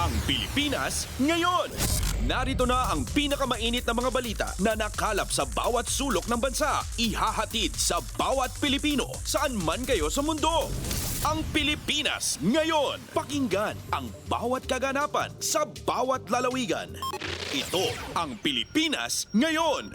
Ang Pilipinas ngayon. Narito na ang pinakamainit na mga balita na nakalap sa bawat sulok ng bansa. Ihahatid sa bawat Pilipino saan man kayo sa mundo. Ang Pilipinas ngayon. Pakinggan ang bawat kaganapan sa bawat lalawigan. Ito ang Pilipinas ngayon.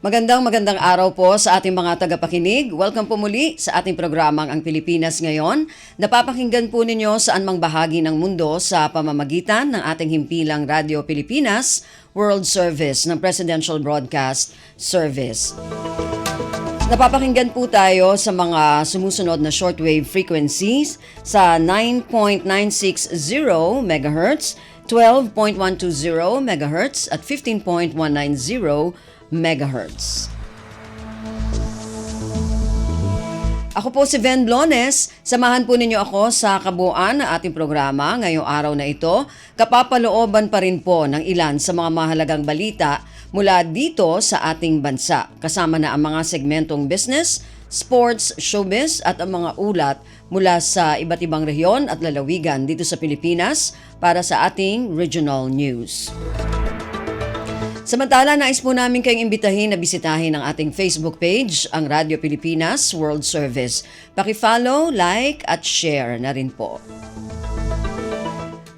Magandang araw po sa ating mga tagapakinig. Welcome po muli sa ating programang Ang Pilipinas Ngayon. Napapakinggan po ninyo saan mang bahagi ng mundo sa pamamagitan ng ating himpilang Radyo Pilipinas World Service ng Presidential Broadcast Service. Napapakinggan po tayo sa mga sumusunod na shortwave frequencies sa 9.960 MHz, 12.120 MHz at 15.190 megahertz. Ako po si Ven Blones. Samahan po ninyo ako sa kabuuan ng ating programa ngayong araw na ito. Kapapalooban pa rin po ng ilan sa mga mahalagang balita mula dito sa ating bansa. Kasama na ang mga segmentong business, sports, showbiz at ang mga ulat mula sa iba't ibang rehiyon at lalawigan dito sa Pilipinas para sa ating regional news. Samantala, nais po namin kayong imbitahin na bisitahin ang ating Facebook page, ang Radyo Pilipinas World Service. Paki-follow, like at share na rin po.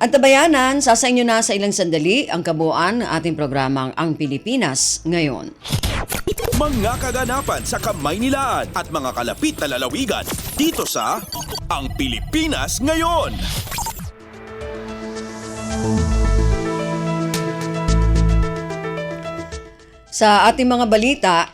At tabayanan, sa inyo na sa ilang sandali ang kabuuan ng ating programang Ang Pilipinas Ngayon. Mga kaganapan sa Kamaynilaan at mga kalapit na lalawigan dito sa Ang Pilipinas Ngayon. Sa ating mga balita,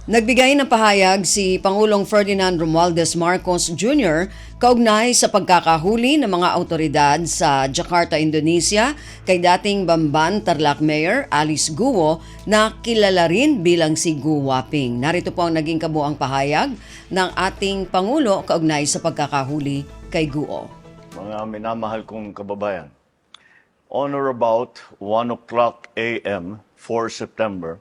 nagbigay ng pahayag si Pangulong Ferdinand Romualdez Marcos Jr. kaugnay sa pagkakahuli ng mga awtoridad sa Jakarta, Indonesia kay dating Bamban Tarlac Mayor Alice Guo na kilala rin bilang si Gu Waping. Narito po ang naging kabuuang pahayag ng ating Pangulo kaugnay sa pagkakahuli kay Guo. Mga minamahal kong kababayan, on or about 1 o'clock a.m., 4 September,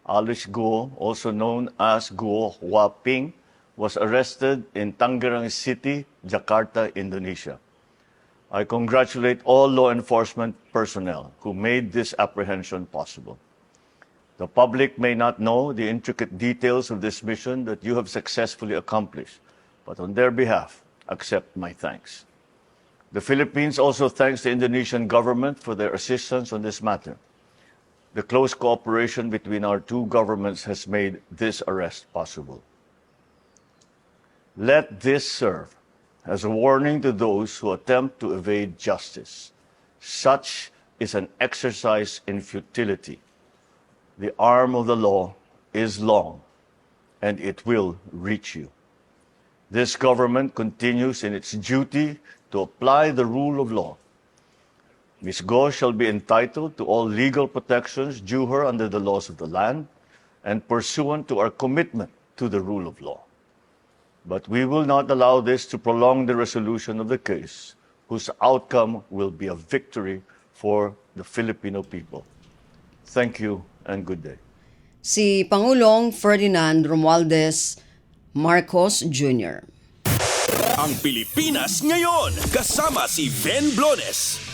Alice Guo, also known as Guo Waping, was arrested in Tangerang City, Jakarta, Indonesia. I congratulate all law enforcement personnel who made this apprehension possible. The public may not know the intricate details of this mission that you have successfully accomplished, but on their behalf, accept my thanks. The Philippines also thanks the Indonesian government for their assistance on this matter. The close cooperation between our two governments has made this arrest possible. Let this serve as a warning to those who attempt to evade justice. Such is an exercise in futility. The arm of the law is long, and it will reach you. This government continues in its duty to apply the rule of law. Ms. Go shall be entitled to all legal protections due her under the laws of the land and pursuant to our commitment to the rule of law. But we will not allow this to prolong the resolution of the case, whose outcome will be a victory for the Filipino people. Thank you and good day. Si Pangulong Ferdinand Romualdez Marcos Jr. Ang Pilipinas Ngayon, kasama si Ven Blones.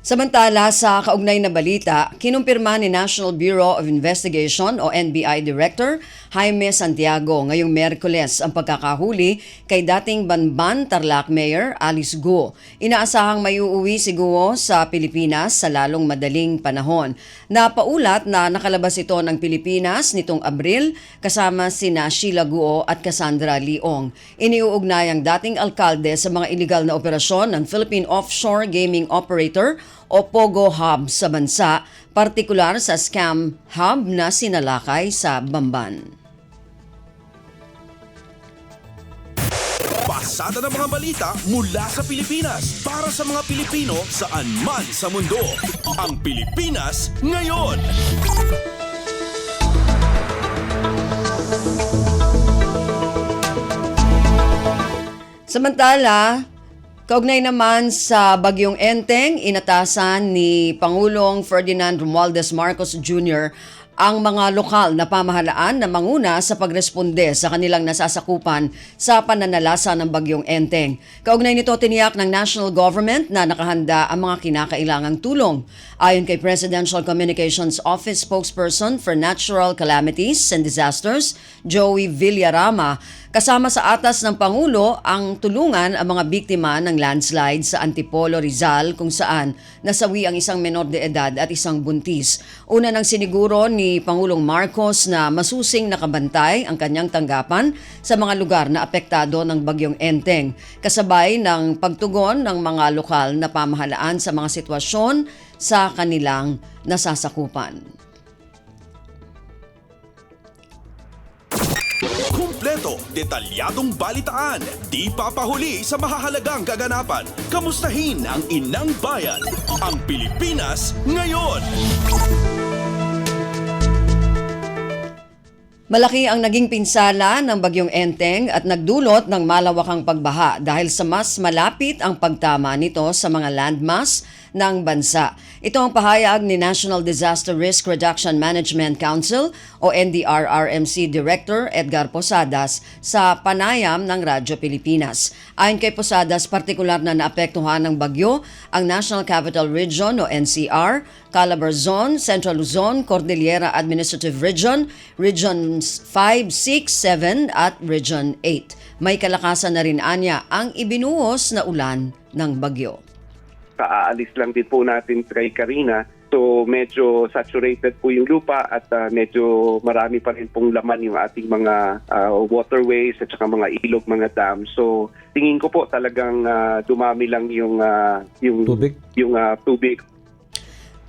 Samantala, sa kaugnay na balita, kinumpirma ni National Bureau of Investigation o NBI Director Jaime Santiago ngayong Miyerkules ang pagkakahuli kay dating Bamban Tarlac Mayor Alice Guo. Inaasahang may uuwi si Guo sa Pilipinas sa lalong madaling panahon. Napaulat na nakalabas ito ng Pilipinas nitong Abril kasama sina Sheila Guo at Cassandra Leong. Iniuugnay ang dating alkalde sa mga iligal na operasyon ng Philippine Offshore Gaming Operator o POGO Hub sa bansa, partikular sa scam hub na sinalakay sa Bamban. Pasada ng mga balita mula sa Pilipinas para sa mga Pilipino saan man sa mundo. Ang Pilipinas Ngayon. Samantala, kaugnay naman sa Bagyong Enteng, inatasan ni Pangulong Ferdinand Romualdez Marcos Jr. ang mga lokal na pamahalaan na manguna sa pagresponde sa kanilang nasasakupan sa pananalasa ng Bagyong Enteng. Kaugnay nito, tiniyak ng national government na nakahanda ang mga kinakailangang tulong. Ayon kay Presidential Communications Office spokesperson for Natural Calamities and Disasters, Joey Villarama, kasama sa atas ng Pangulo ang tulungan ang mga biktima ng landslide sa Antipolo, Rizal kung saan nasawi ang isang menor de edad at isang buntis. Una nang siniguro ni Pangulong Marcos na masusing nakabantay ang kanyang tanggapan sa mga lugar na apektado ng Bagyong Enteng, kasabay ng pagtugon ng mga lokal na pamahalaan sa mga sitwasyon sa kanilang nasasakupan. Kumpleto, detalyadong balitaan, di papahuli sa mahahalagang kaganapan. Kamustahin ang inang bayan, ang Pilipinas ngayon. Malaki ang naging pinsala ng Bagyong Enteng at nagdulot ng malawakang pagbaha dahil sa mas malapit ang pagtama nito sa mga landmass ng bansa. Ito ang pahayag ni National Disaster Risk Reduction Management Council o NDRRMC Director Edgar Posadas sa panayam ng Radyo Pilipinas. Ayon kay Posadas, partikular na naapektuhan ng bagyo ang National Capital Region o NCR, Calabar Zone, Central Luzon, Cordillera Administrative Region, Regions 5, 6, 7 at Region 8. May kalakasan na rin anya ang ibinuhos na ulan ng bagyo. Aalis lang din po natin kay Karina. So medyo saturated po yung lupa at medyo marami pa rin pong laman yung ating mga waterways at saka mga ilog, mga dam. So tingin ko po talagang dumami lang yung tubig.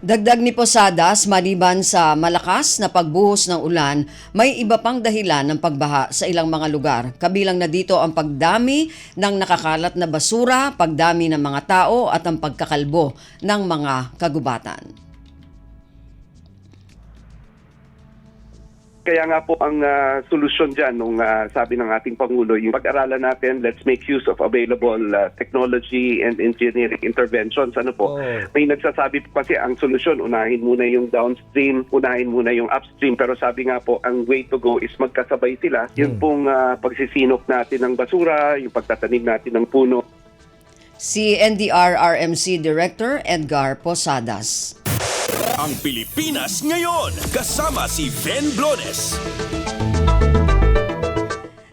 Dagdag ni Posadas, maliban sa malakas na pagbuhos ng ulan, may iba pang dahilan ng pagbaha sa ilang mga lugar. Kabilang na dito ang pagdami ng nakakalat na basura, pagdami ng mga tao at ang pagkakalbo ng mga kagubatan. Kaya nga po ang solusyon dyan nung sabi ng ating Pangulo, yung pag-aralan natin, let's make use of available technology and engineering interventions. Ano po? May nagsasabi po kasi ang solusyon, unahin muna yung downstream, unahin muna yung upstream. Pero sabi nga po, ang way to go is magkasabay sila. Yun pong pagsisinok natin ng basura, yung pagtatanim natin ng puno. Si NDRRMC Director Edgar Posadas. Ang Pilipinas ngayon, kasama si Ben Blones.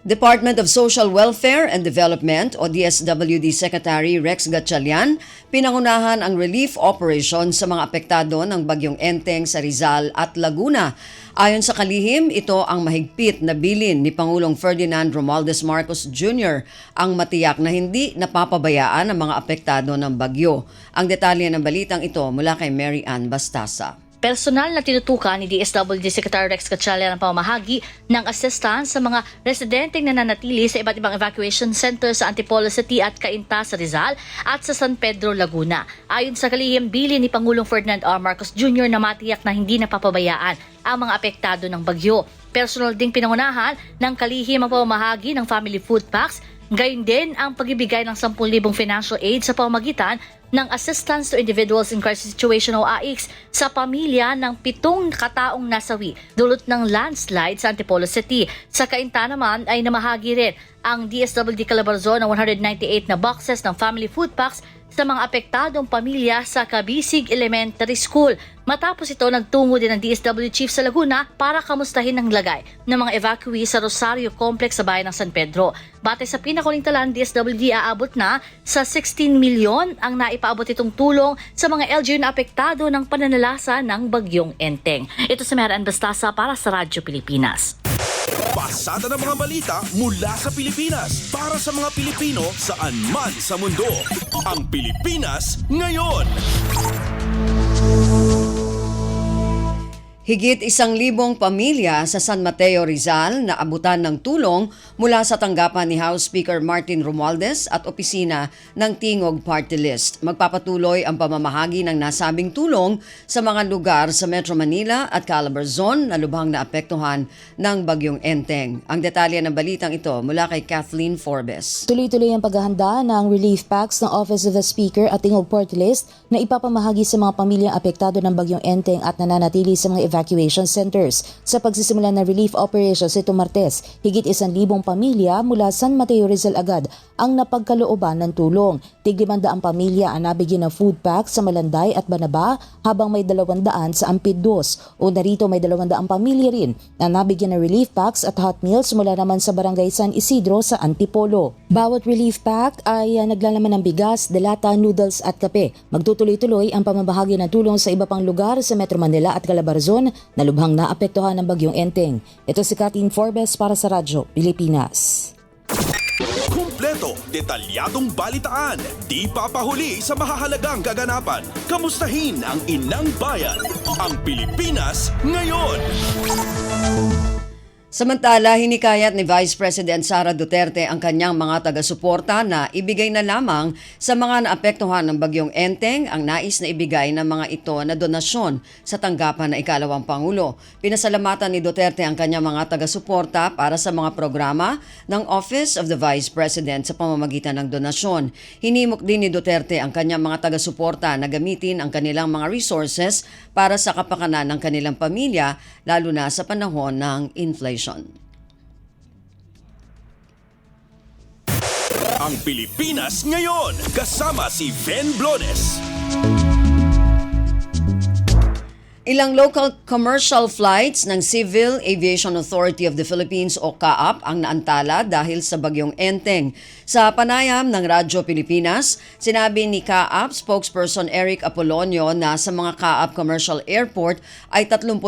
Department of Social Welfare and Development o DSWD Secretary Rex Gatchalian, pinangunahan ang relief operation sa mga apektado ng Bagyong Enteng sa Rizal at Laguna. Ayon sa kalihim, ito ang mahigpit na bilin ni Pangulong Ferdinand Romualdez Marcos Jr. ang matiyak na hindi napapabayaan ang mga apektado ng bagyo. Ang detalye ng balitang ito mula kay Mary Ann Bastasa. Personal na tinutukan ni DSWD Secretary Rex Gatchalian ang pamamahagi ng assistance sa mga residenteng nananatili sa iba't ibang evacuation center sa Antipolo City at Cainta sa Rizal at sa San Pedro, Laguna. Ayon sa kalihim, bilin ni Pangulong Ferdinand R. Marcos Jr. na matiyak na hindi napapabayaan ang mga apektado ng bagyo. Personal ding pinangunahan ng kalihim ang pamamahagi ng family food packs, gayon din ang pagbibigay ng 10,000 financial aid sa pamamagitan ng Assistance to Individuals in Crisis Situation o AICS sa pamilya ng 7 kataong nasawi dulot ng landslide sa Antipolo City. Sa Cainta naman ay namahagi rin ang DSWD Calabarzon ng 198 na boxes ng family food packs sa mga apektadong pamilya sa Cabisig Elementary School. Matapos ito, nagtungo din ang DSWD Chief sa Laguna para kamustahin ang lagay ng mga evacuee sa Rosario Complex sa bayan ng San Pedro. Batay sa pinakuling talaan, DSWD aabot na sa 16 milyon ang naipaabot itong tulong sa mga LGU na apektado ng pananalasa ng Bagyong Enteng. Ito si Mary Ann Bastasa para sa Radyo Pilipinas. Pasada ng mga balita mula sa Pilipinas para sa mga Pilipino saan man sa mundo. Ang Pilipinas ngayon. Higit 1,000 pamilya sa San Mateo, Rizal na abutan ng tulong mula sa tanggapan ni House Speaker Martin Romualdez at opisina ng Tingog Party List. Magpapatuloy ang pamamahagi ng nasabing tulong sa mga lugar sa Metro Manila at Calabarzon na lubhang naapektuhan ng Bagyong Enteng. Ang detalye ng balitang ito mula kay Kathleen Forbes. Tuloy-tuloy ang paghahanda ng relief packs ng Office of the Speaker at Tingog Party List na ipapamahagi sa mga pamilyang apektado ng Bagyong Enteng at nananatili sa mga evacuation centers. Sa pagsisimula ng relief operations ito Martes, higit 1,000 pamilya mula San Mateo, Rizal agad ang napagkalooban ng tulong. Tig-500 pamilya ang nabigyan ng food packs sa Malanday at Banaba habang may 200 sa Ampid 2. O narito may 200 pamilya rin na nabigyan ng relief packs at hot meals mula naman sa Barangay San Isidro sa Antipolo. Bawat relief pack ay naglalaman ng bigas, delata, noodles at kape. Magtutuloy-tuloy ang pamamahagi ng tulong sa iba pang lugar sa Metro Manila at Calabarzon na lubhang naapektuhan ng Bagyong Enteng. Ito si Kathleen Forbes para sa Radyo Pilipinas. Kumpleto, detalyadong balitaan, di papahuli sa mahahalagang kaganapan. Kamustahin ang inang bayan, ang Pilipinas ngayon. Samantala, hinikayat ni Vice President Sara Duterte ang kanyang mga taga-suporta na ibigay na lamang sa mga naapektuhan ng Bagyong Enteng ang nais na ibigay ng mga ito na donasyon sa tanggapan ng ikalawang Pangulo. Pinasalamatan ni Duterte ang kanyang mga taga-suporta para sa mga programa ng Office of the Vice President sa pamamagitan ng donasyon. Hinimok din ni Duterte ang kanyang mga taga-suporta na gamitin ang kanilang mga resources para sa kapakanan ng kanilang pamilya, lalo na sa panahon ng inflation. Ang Pilipinas ngayon, kasama si Ven Blones. Ilang local commercial flights ng Civil Aviation Authority of the Philippines o CAAP ang naantala dahil sa Bagyong Enteng. Sa panayam ng Radyo Pilipinas, sinabi ni CAAP spokesperson Eric Apolonio na sa mga CAAP Commercial Airport ay 36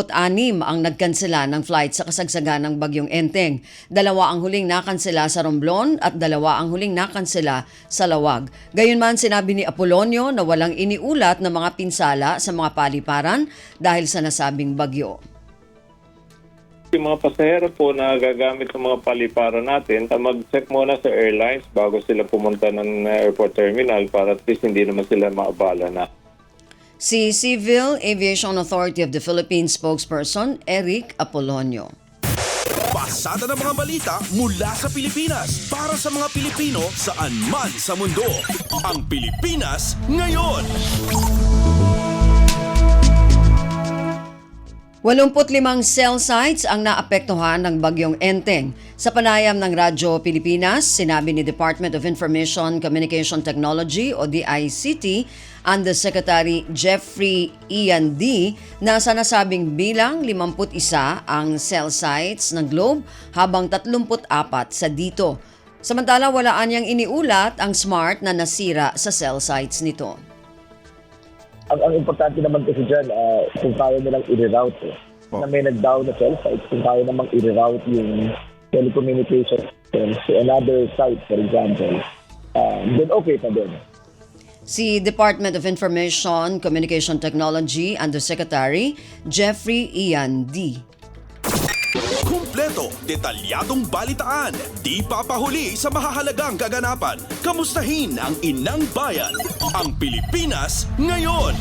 ang nagkansela ng flight sa kasagsagan ng Bagyong Enteng. 2 ang huling nakansela sa Romblon at 2 ang huling nakansela sa Lawag. Gayunman sinabi ni Apolonio na walang iniulat na mga pinsala sa mga paliparan dahil sa nasabing bagyo. Yung mga pasahero po na gagamit ng mga paliparan natin, mag-check muna sa airlines bago sila pumunta ng airport terminal para at least hindi naman sila maabala na. Si Civil Aviation Authority of the Philippines spokesperson Eric Apolonio. Pasada ng mga balita mula sa Pilipinas para sa mga Pilipino saan man sa mundo. Ang Pilipinas ngayon. 85 cell sites ang naapektuhan ng Bagyong Enteng. Sa panayam ng Radyo Pilipinas, sinabi ni Department of Information Communication Technology o DICT Undersecretary Jeffrey Ian D. na sa nasabing bilang 51 ang cell sites ng Globe habang 34 sa dito. Samantala, wala niyang iniulat ang Smart na nasira sa cell sites nito. Ang importante naman kasi dyan, kung kaya nilang i-reroute na may nag-down na cell site, kung kaya namang i-reroute yung telecommunication systems to another site, for example, then okay pa din. Si Department of Information Communication Technology Undersecretary Jeffrey Ian D. Kumpleto, detalyadong balitaan, di papahuli sa mahahalagang kaganapan. Kamustahin ang inang bayan, ang Pilipinas ngayon.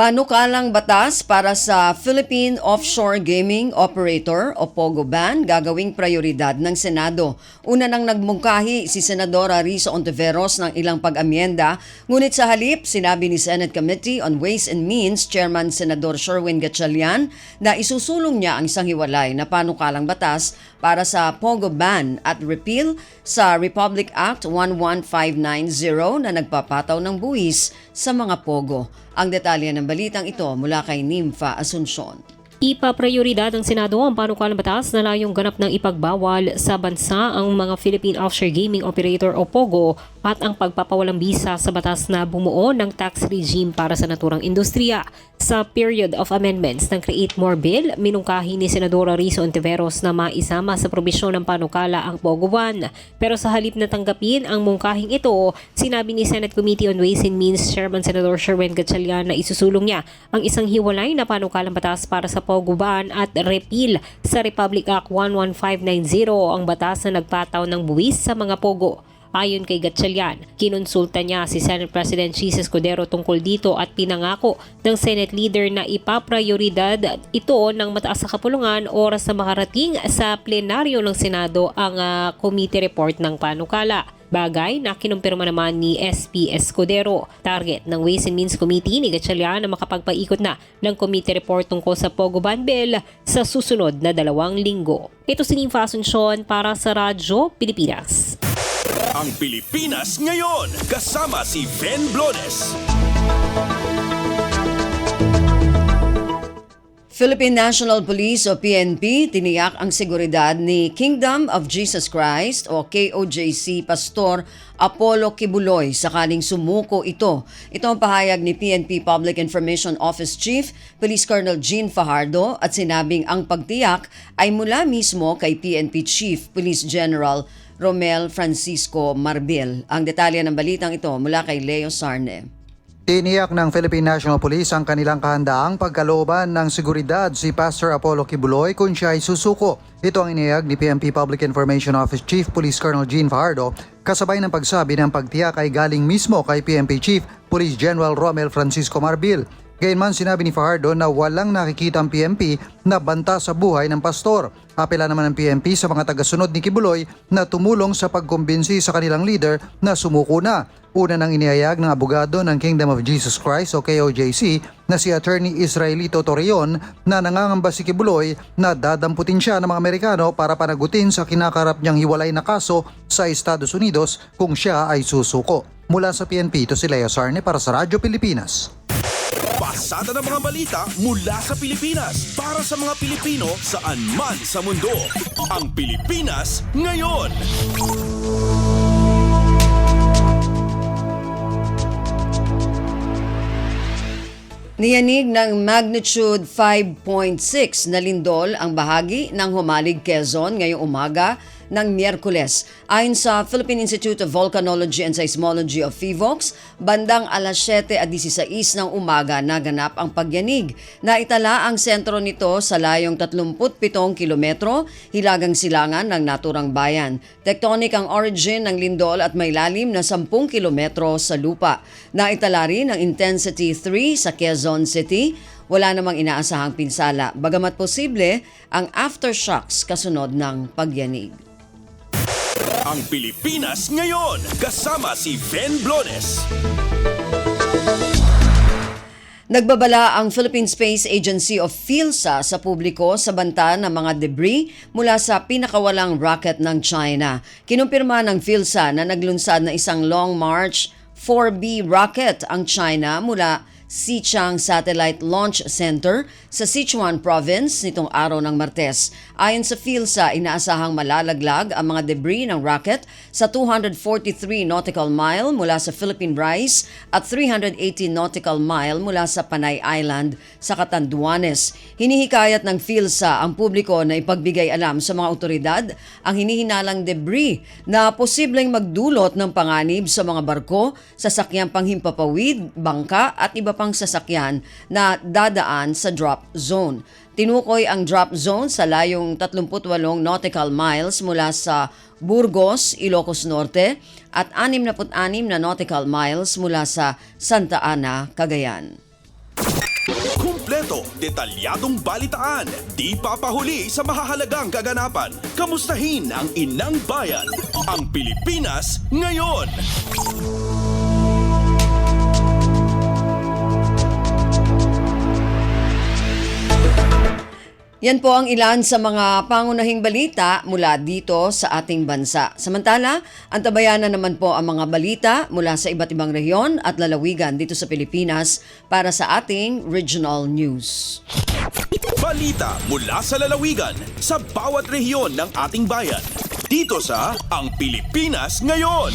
Panukalang batas para sa Philippine Offshore Gaming Operator o POGO ban gagawing prioridad ng Senado. Una nang nagmungkahi si Senadora Risa Ontiveros ng ilang pag-amyenda, ngunit sa halip sinabi ni Senate Committee on Ways and Means Chairman Senador Sherwin Gatchalian na isusulong niya ang isang hiwalay na panukalang batas para sa POGO ban at repeal sa Republic Act 11590 na nagpapataw ng buwis sa mga POGO. Ang detalye ng balitang ito mula kay Nympha Asuncion. Ipaprioridad ng Senado ang panukalang batas na layong ganap ng ipagbawal sa bansa ang mga Philippine Offshore Gaming Operator o POGO at ang pagpapawalang bisa sa batas na bumuo ng tax regime para sa naturang industriya. Sa period of amendments ng Create More Bill, minungkahi ni Senadora Rizzo Ontiveros na maisama sa probisyon ng panukala ang Pogo 1. Pero sa halip na tanggapin ang mungkahing ito, sinabi ni Senate Committee on Ways and Means Chairman Senador Sherwin Gatchalian na isusulong niya ang isang hiwalay na panukalang batas para sa Pogo 1 at repeal sa Republic Act 11590, ang batas na nagpataw ng buwis sa mga Pogo. Ayon kay Gatchalian, kinonsulta niya si Senate President Chis Escudero tungkol dito at pinangako ng Senate leader na ipaprioridad ito ng mataas na kapulungan oras na makarating sa plenaryo ng Senado ang committee report ng panukala. Bagay na kinumpirma naman ni SP Escudero. Target ng Ways and Means Committee ni Gatchalian na makapagpaikot na ng committee report tungkol sa Pogo Ban Bill sa susunod na 2 linggo. Ito si Nympha Asuncion para sa Radyo Pilipinas. Ang Pilipinas ngayon, kasama si Ben Blones. Philippine National Police o PNP tiniyak ang seguridad ni Kingdom of Jesus Christ o KOJC Pastor Apollo Kibuloy sakaling sumuko ito. Ito ang pahayag ni PNP Public Information Office Chief Police Colonel Jean Fajardo at sinabing ang pagtiyak ay mula mismo kay PNP Chief Police General Romel Francisco Marbil. Ang detalye ng balitang ito mula kay Leo Sarne. Tiniyak ng Philippine National Police ang kanilang kahandaang pagkalooban ng seguridad si Pastor Apollo Kibuloy kung siya ay susuko. Ito ang inihayag ni PNP Public Information Office Chief Police Colonel Jean Fajardo kasabay ng pagsabi ng pagtiyak ay galing mismo kay PNP Chief Police General Romel Francisco Marbil. Gayunman sinabi ni Fajardo na walang nakikita ang PNP na banta sa buhay ng pastor. Apela naman ng PNP sa mga tagasunod ni Kibuloy na tumulong sa pagkumbinsi sa kanilang leader na sumuko na. Una nang inihayag ng abogado ng Kingdom of Jesus Christ o KOJC na si Attorney Israelito Torreon na nangangamba si Kibuloy na dadamputin siya ng mga Amerikano para panagutin sa kinakarap niyang hiwalay na kaso sa Estados Unidos kung siya ay susuko. Mula sa PNP, ito si Leo Sarne para sa Radyo Pilipinas. Pasada ng mga balita mula sa Pilipinas para sa mga Pilipino saan man sa mundo. Ang Pilipinas ngayon. Niyanig ng magnitude 5.6 na lindol ang bahagi ng Humalig, Quezon ngayong umaga ng Miyerkules. Ayon sa Philippine Institute of Volcanology and Seismology of PHIVOLCS, bandang alas 7:16 ng umaga naganap ang pagyanig. Naitala ang sentro nito sa layong 37 kilometro, hilagang silangan ng naturang bayan. Tectonic ang origin ng lindol at may lalim na 10 kilometro sa lupa. Naitala rin ang intensity 3 sa Quezon City. Wala namang inaasahang pinsala, bagamat posible ang aftershocks kasunod ng pagyanig. Ang Pilipinas ngayon, kasama si Ben Blones. Nagbabala ang Philippine Space Agency o PhilSA sa publiko sa banta ng mga debris mula sa pinakawalang rocket ng China. Kinumpirma ng PhilSA na naglunsad na isang Long March 4B rocket ang China mula Xichang Satellite Launch Center sa Sichuan Province nitong araw ng Martes. Ayon sa PhilSA, inaasahang malalaglag ang mga debris ng rocket sa 243 nautical mile mula sa Philippine Rice at 380 nautical mile mula sa Panay Island sa Catanduanes. Hinihikayat ng PhilSA ang publiko na ipagbigay alam sa mga otoridad ang hinihinalang debris na posibleng magdulot ng panganib sa mga barko, sasakyang panghimpapawid, bangka at iba pang sasakyan na dadaan sa drop zone. Tinukoy ang drop zone sa layong 38 nautical miles mula sa Burgos, Ilocos Norte at 66 na nautical miles mula sa Santa Ana, Cagayan. Kumpleto, detalyadong balitaan, di papahuli sa mahahalagang kaganapan. Kamustahin ang inang bayan, ang Pilipinas ngayon. Yan po ang ilan sa mga pangunahing balita mula dito sa ating bansa. Samantala, antabayan na naman po ang mga balita mula sa iba't ibang rehiyon at lalawigan dito sa Pilipinas para sa ating regional news. Balita mula sa lalawigan sa bawat rehiyon ng ating bayan. Dito sa Ang Pilipinas Ngayon.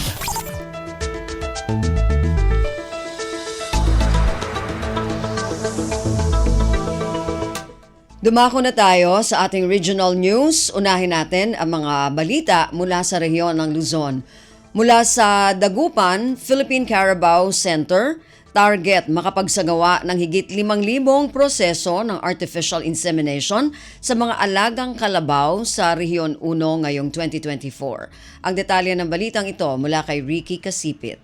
Dumako na tayo sa ating regional news. Unahin natin ang mga balita mula sa rehiyon ng Luzon. Mula sa Dagupan, Philippine Carabao Center, target makapagsagawa ng higit 5,000 proseso ng artificial insemination sa mga alagang kalabaw sa Rehiyon 1 ngayong 2024. Ang detalye ng balitang ito mula kay Ricky Kasipit.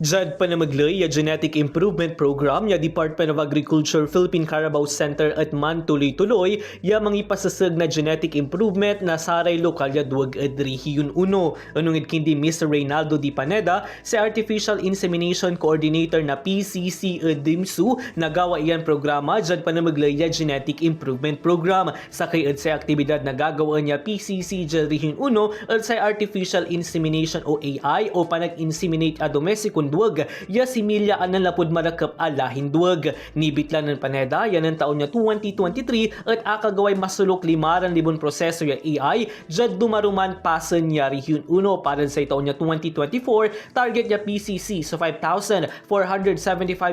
Jad Panamaglay, ya Genetic Improvement Program, ya Department of Agriculture Philippine Carabao Center at man tuloy-tuloy, ya mangipasasag na genetic improvement na saray lokal ya duwag at Rehiyon 1. Anong kindi Mr. Reynaldo Di Paneda, sa Artificial Insemination Coordinator na PCC DIMSU, nagawa iyan programa, Jad Panamaglay, ya Genetic Improvement Program. Sa kayad sa aktibidad na gagawa niya PCC ya Rehiyon 1 at sa Artificial Insemination o AI o panag-inseminate a domesticon duwag, ya similya anan lapod marakap alahin duwag. Nibitlan ng Paneda, yan ang taon niya 2023 at akagaway masulok 5,000 proseso ya AI, jad dumaruman pasan niya Rehiyon 1 para sa taon niya 2024, target niya PCC sa 5,475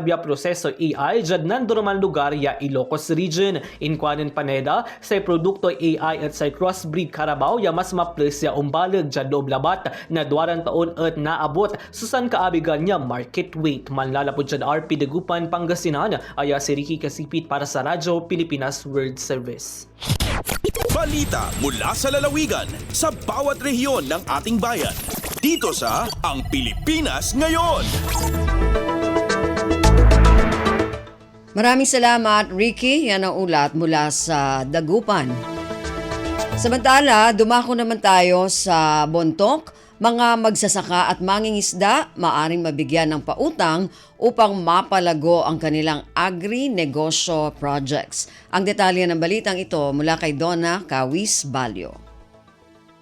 ya proseso AI, jad nanduruman lugar ya Ilocos Region. Inkwanan Paneda, sa produkto AI at sa crossbreed Carabao, ya mas ma-plus ya umbalag jad loob labat na 2 taon at naabot susan kaabigan niya market weight. Manlalapod dyan RP Dagupan, Pangasinan, aya si Ricky Kasipit para sa Radyo Pilipinas World Service. Balita mula sa lalawigan sa bawat rehiyon ng ating bayan. Dito sa Ang Pilipinas Ngayon. Maraming salamat, Ricky. Yan ang ulat mula sa Dagupan. Samantala, dumako naman tayo sa Bontoc. Mga magsasaka at mangingisda maaring mabigyan ng pautang upang mapalago ang kanilang agri-negosyo projects. Ang detalye ng balitang ito mula kay Donna Kawis Balyo.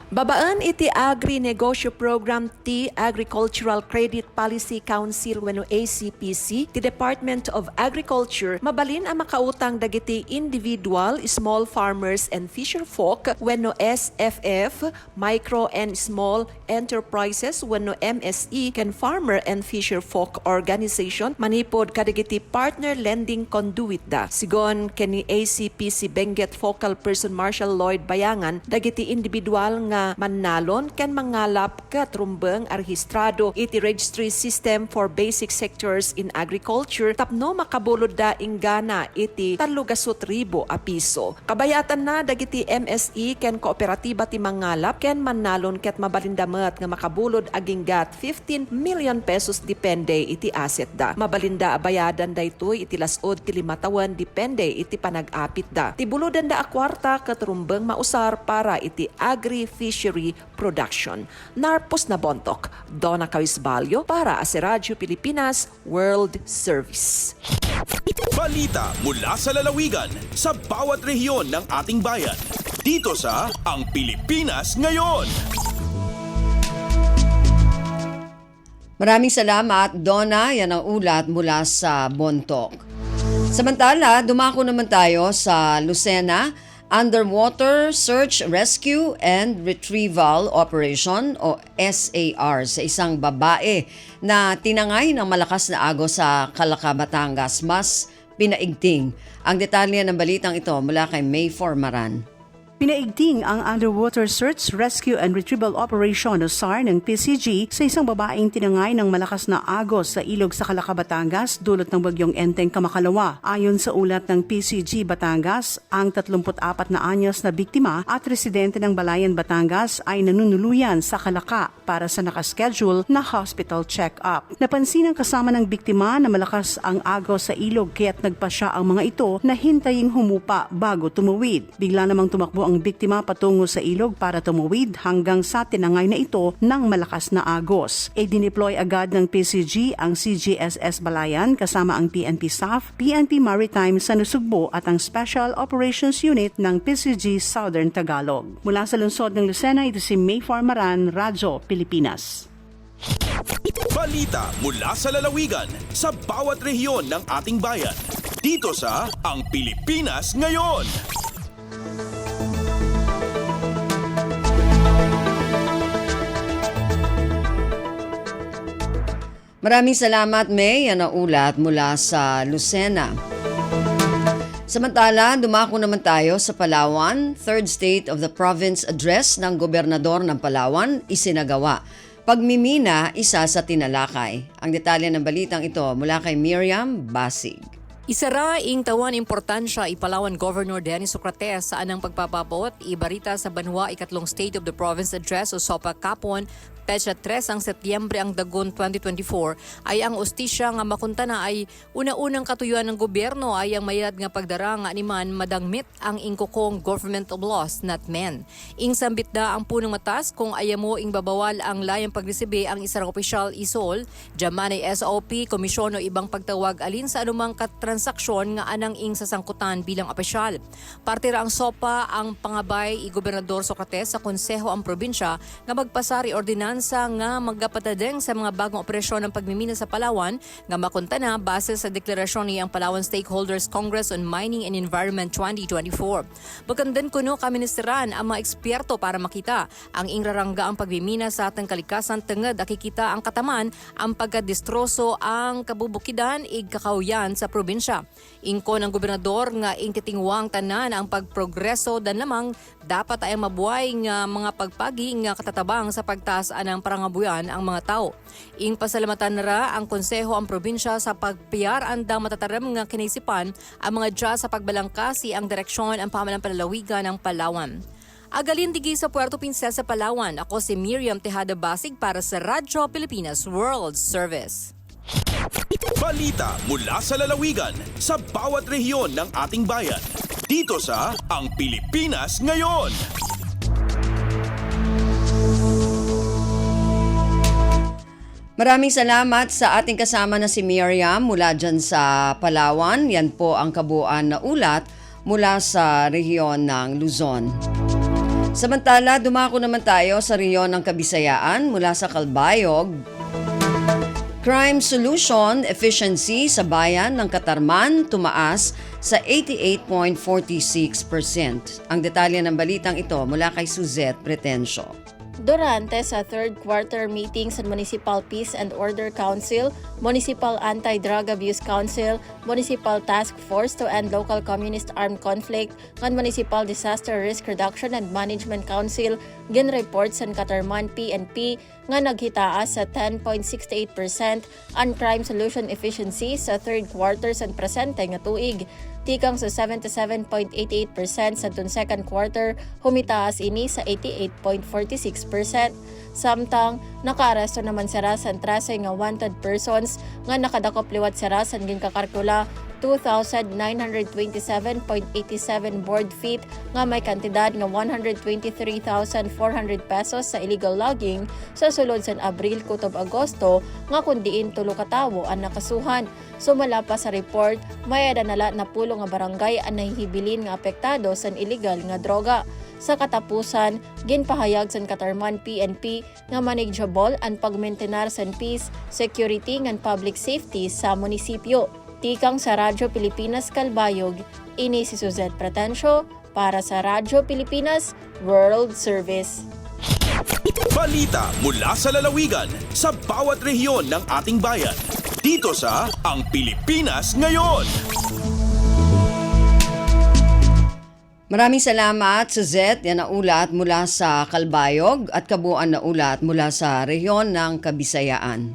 Babaan iti Agri-Negosyo Program ti Agricultural Credit Policy Council wenno ACPC ti Department of Agriculture mabalin ang makautang dagiti individual, small farmers and fisher folk wenno SFF, micro and small enterprises wenno MSE ken farmer and fisher folk organization manipod kadagiti partner lending conduit da. Sigon ken ni ACPC Benguet Focal Person Marshall Lloyd Bayangan dagiti individual nga mannalon ken mangalap ket rumbeng arhistrado iti registry system for basic sectors in agriculture tapno makabulod da ingana iti 3,000 a piso. Kabayatan na dagiti MSE ken kooperatiba ti mangalap ken mannalon ket mabalindamet nga makabulod aginggat 15 million pesos depende iti asset da. Mabalinda abayadan daytoy iti lasod ti 5 tawen depende iti panag-apit da. Tibuludan da a kwarta ket rumbeng mausar para iti agri-fishery production. Narpos na Bontoc, Donna Kawisbalyo para sa Radyo Pilipinas World Service. Balita mula sa lalawigan sa bawat rehiyon ng ating bayan. Dito sa Ang Pilipinas Ngayon. Maraming salamat, Donna. Yan ang ulat mula sa Bontoc. Samantala, dumako naman tayo sa Lucena. Underwater Search, Rescue and Retrieval Operation o SAR sa isang babae na tinangay ng malakas na agos sa Calaca, Batangas, mas pinaigting. Ang detalye ng balitang ito mula kay May Formaran. Pinaigting ang Underwater Search, Rescue and Retrieval Operation o SAR ng PCG sa isang babaeng tinangay ng malakas na agos sa ilog sa Calaca, Batangas dulot ng bagyong Enteng Kamakalawa. Ayon sa ulat ng PCG Batangas, ang 34 na anyos na biktima at residente ng Balayan, Batangas ay nanunuluyan sa Calaca para sa nakaschedule na hospital check-up. Napansin ang kasama ng biktima na malakas ang agos sa ilog kaya't nagpa siya ang mga ito na hintaying humupa bago tumawid. Bigla namang tumakbo ang biktima patungo sa ilog para tumawid hanggang sa tinangay na ito ng malakas na agos. Dineploy agad ng PCG ang CGSS Balayan kasama ang PNP staff, PNP Maritime sa Nasugbo at ang Special Operations Unit ng PCG Southern Tagalog. Mula sa lungsod ng Lucena, ito si May Formaran, Radyo Pilipinas. Balita mula sa lalawigan sa bawat rehiyon ng ating bayan. Dito sa Ang Pilipinas Ngayon. Maraming salamat, May. Yan ang ulat mula sa Lucena. Samantala, dumako naman tayo sa Palawan. Third State of the Province Address ng Gobernador ng Palawan isinagawa. Pagmimina, isa sa tinalakay. Ang detalye ng balitang ito mula kay Miriam Basig. Isara ing tawan importansya Palawan Governor Dennis Socrates saan ang pagpapabot ibarita sa Banwa ikatlong State of the Province Address o SOPA kapon Petsa 3 ang Setyembre ang Dagon 2024 ay ang ustisya nga makunta na ay una-unang katuyuan ng gobyerno ay ang mayad nga pagdara nga animan madangmit ang ingkukong government of laws not men. Ing sambit da ang punong matas kung ayamo ing babawal ang layang pagresibe ang isang opisyal isol, jaman ay SOP, komisyon o ibang pagtawag alin sa anumang transaksyon nga anang ing sasangkutan bilang opisyal. Parte ra ang SOPA ang pangabay i Gobernador Socrates sa konseho ang probinsya nga magpasari ordinansa nga magapatadeng sa mga bagong operasyon ng pagmimina sa Palawan nga makunta na base sa deklarasyon ni ang Palawan Stakeholders Congress on Mining and Environment 2024. Bagandan kuno kaministeran ang mga eksperto para makita ang ingrarangga ang pagmimina sa atang kalikasan tenged akikita ang kataman ang pagkadistroso ang kabubukidan ig kakauyan sa probinsya. Ingko ng gobernador nga ing titingwang tanan ang pagprogreso dan lamang dapat ay mabuhay nga mga pagpagi nga katatabang sa pagtaas ng parangabuyan ang mga tao. Ing pasalamatan ra ang konseho ang probinsya sa pagpiyar andang matataram nga kinisipan ang mga diyas sa pagbalangkasi ang direksyon ang pamalang palalawigan ng Palawan. Agalin digi sa Puerto Princesa, Palawan. Ako si Miriam Tejada Basig para sa Radyo Pilipinas World Service. Balita mula sa lalawigan sa bawat rehiyon ng ating bayan. Dito sa Ang Pilipinas Ngayon. Maraming salamat sa ating kasama na si Miriam mula dyan sa Palawan. Yan po ang kabuuan na ulat mula sa rehiyon ng Luzon. Samantala, dumako naman tayo sa rehiyon ng Kabisayaan mula sa Calbayog. Crime Solution Efficiency sa bayan ng Katarman tumaas sa 88.46%. Ang detalye ng balitang ito mula kay Suzette Pretencio. Durante sa third quarter meeting sa Municipal Peace and Order Council, Municipal Anti-Drug Abuse Council, Municipal Task Force to End Local Communist Armed Conflict, and Municipal Disaster Risk Reduction and Management Council, ginreport sa Katarman PNP nga naghitaas sa 10.68% ang crime solution efficiency sa third quarter sa presente nga tuig. Tikang sa 77.88% sa second quarter, humitaas ini sa 88.46%. Samtang, nakaaresto naman sira sa trase nga wanted persons nga nakadakop liwat sira sa ginkakarkula 2,927.87 board feet nga may kantidad nga 123,400 pesos sa illegal logging sa sulod sa Abril kutob Agosto nga kundiin tulo ka tawo ang nakasuhan. Sumala pa sa report, may adanala na pulo nga barangay ang nahihibilin nga apektado sa illegal nga droga. Sa katapusan, ginpahayag sa Katarman PNP nga manageable ang pagmaintenar sa peace, security and public safety sa munisipyo. Tikang sa Radyo Pilipinas Calbayog, ini si Suzette Pretencio para sa Radyo Pilipinas World Service. Balita mula sa lalawigan sa bawat rehiyon ng ating bayan. Dito sa Ang Pilipinas Ngayon. Maraming salamat, Suzette. Yan ang ulat mula sa Calbayog at kabuuan na ulat mula sa rehiyon ng Kabisayaan.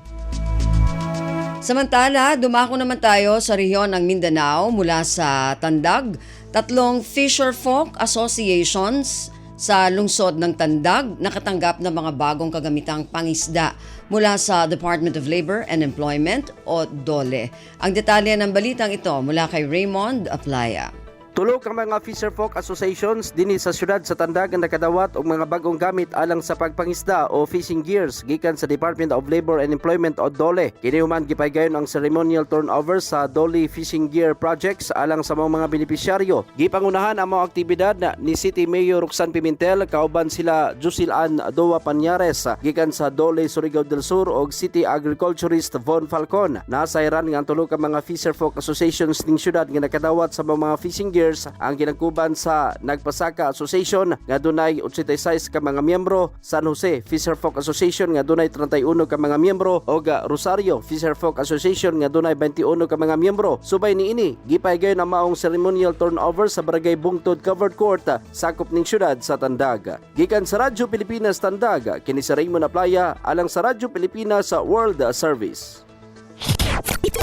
Samantala, dumako naman tayo sa rehiyon ng Mindanao mula sa Tandag. 3 Fisherfolk Associations sa lungsod ng Tandag nakatanggap ng mga bagong kagamitang pangisda mula sa Department of Labor and Employment o DOLE. Ang detalye ng balitang ito mula kay Raymond Aplaya. Tulog ang mga Fisherfolk Associations dinhi sa syudad sa Tandag ang nakadawat og mga bagong gamit alang sa pagpangisda o fishing gears gikan sa Department of Labor and Employment o DOLE. Kini human gipaygayon ang ceremonial turnover sa DOLE Fishing Gear Projects alang sa mga benepisyaryo. Gipangunahan ang mga aktibidad ni City Mayor Roxanne Pimentel kauban sila Jusilan Doa Panyares gikan sa DOLE Surigao del Sur ug City Agriculturist Von Falcon. Nasayran nga ang tulog ang mga Fisherfolk Associations ning syudad nga nakadawat sa mga fishing gears Gears ang ginangkuban sa Nagpasaka Association nga dunay 86 ka mga miyembro, San Jose Fisherfolk Association nga dunay 31 ka mga miyembro ug Rosario Fisherfolk Association nga dunay 21 ka mga miyembro. Subay niini gipaygayon ang maong ceremonial turnover sa Barangay Bungtod Covered Court sakop ning syudad sa Tandag. Gikan sa Radyo Pilipinas Tandag, kini sa Raymond Aplaya alang sa Radyo Pilipinas sa World Service.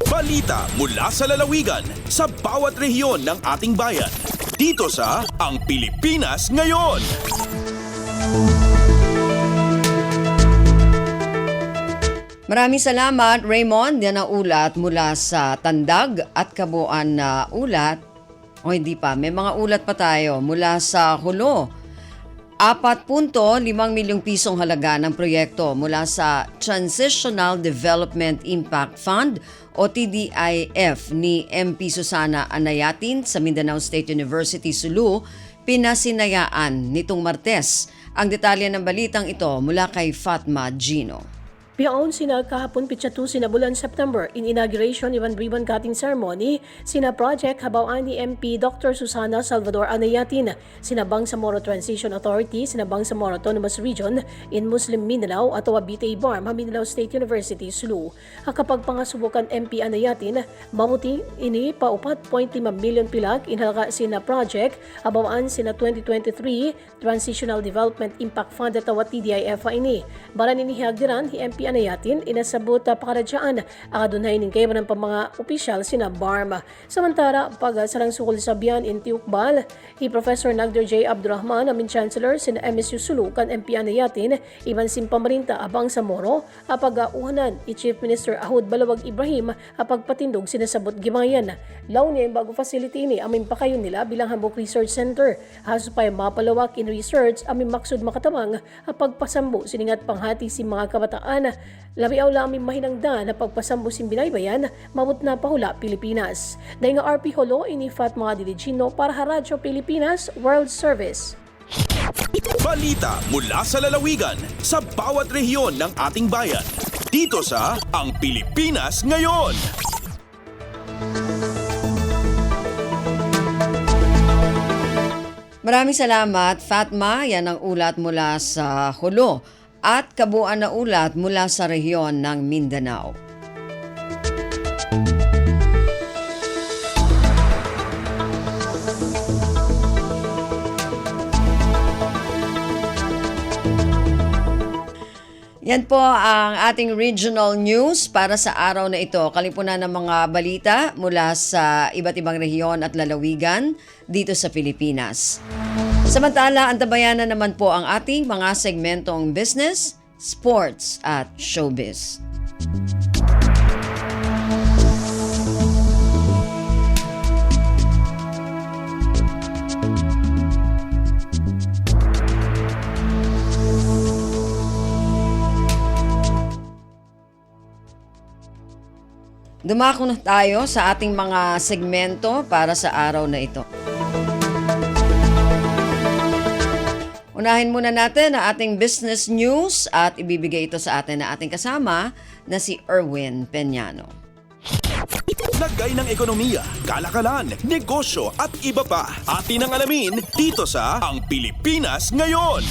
Balita mula sa lalawigan sa bawat rehiyon ng ating bayan. Dito sa Ang Pilipinas Ngayon. Maraming salamat, Raymond. Yan ang ulat mula sa Tandag at kabuuan na ulat. O hindi pa, may mga ulat pa tayo mula sa Hulo. 4.5 milyong pisong halaga ng proyekto mula sa Transitional Development Impact Fund o TDIF ni MP Susana Anayatin sa Mindanao State University, Sulu, pinasinayaan nitong Martes. Ang detalye ng balitang ito mula kay Fatma Gino. Piyaon sina kahapon pitsa 2 sina bulan September in inauguration iban ribbon cutting ceremony sina project habawaan ni MP Dr. Susana Salvador Anayatin, sina Bangsamoro Transition Authority, sina Bangsamoro Autonomous Region in Muslim Mindanao at Bitay Barm, Mindanao State University, Sulu. Kapag pangasubukan MP Anayatin, mamuting ini pa 4.5 milyon pilag inhalaga sina project habawaan sina 2023 Transitional Development Impact Fund at TDIF ini. Baran ini hagdiran ni MP Anayatin inasabot pakaradyaan ang adunay ning kayo ng mga opisyal sina Barma. Samantara, pag sarang sukul sabihan in Tiukbal, ni Professor Nagder J. Abdurrahman, amin Chancellor sina MSU Sulu kan MP Anayatin, iban simpamarinta abang sa Moro, apag-uhanan ni Chief Minister Ahud Balawag Ibrahim apagpatindog sinasabot gimayan. Law niya yung bago facility ni amin pa kayo nila bilang Hambok Research Center. Haso pa yung mapalawak in research amin maksud makatamang apagpasambo siningat panghati si mga kabataan. Labiaw laming mahinangda na pagpasambo simbinaybayan, mabot na pahula Pilipinas. Dahil nga RP Holo, inifat mga Diligino para sa Radyo Pilipinas World Service. Balita mula sa lalawigan sa bawat rehiyon ng ating bayan. Dito sa Ang Pilipinas Ngayon. Maraming salamat, Fatma. Yan ang ulat mula sa Hulo at kabuuan na ulat mula sa rehiyon ng Mindanao. Yan po ang ating regional news para sa araw na ito. Kalipunan ng mga balita mula sa iba't ibang rehiyon at lalawigan dito sa Pilipinas. Samantala, antabayan na naman po ang ating mga segmentong business, sports at showbiz. Dumako na tayo sa ating mga segmento para sa araw na ito. Unahin muna natin ang ating business news at ibibigay ito sa atin na ating kasama na si Erwin Peñano. Lagay ng ekonomiya, kalakalan, negosyo at iba pa. Atin ang alamin dito sa Ang Pilipinas Ngayon.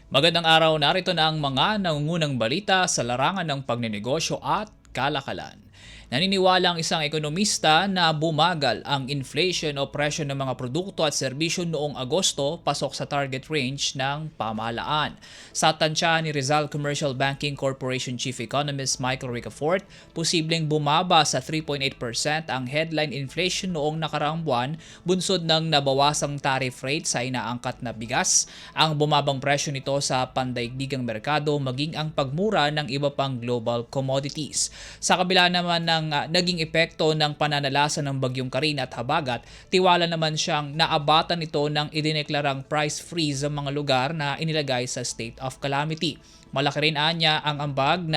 Magandang araw, narito na ang mga nangungunang balita sa larangan ng pagnenegosyo at kalakalan. Naniniwala ang isang ekonomista na bumagal ang inflation o presyo ng mga produkto at serbisyo noong Agosto pasok sa target range ng pamahalaan. Sa tansya ni Rizal Commercial Banking Corporation Chief Economist Michael Ricafort, posibleng bumaba sa 3.8% ang headline inflation noong nakaraang buwan bunsod ng nabawasang tariff rate sa inaangkat na bigas, ang bumabang presyo nito sa pandaigdigang merkado maging ang pagmura ng iba pang global commodities. Sa kabila naman ng naging epekto ng pananalasa ng bagyong Karina at Habagat, tiwala naman siyang naabatan ito ng idineklarang price freeze sa mga lugar na inilagay sa state of calamity. Malaki rin anya ang ambag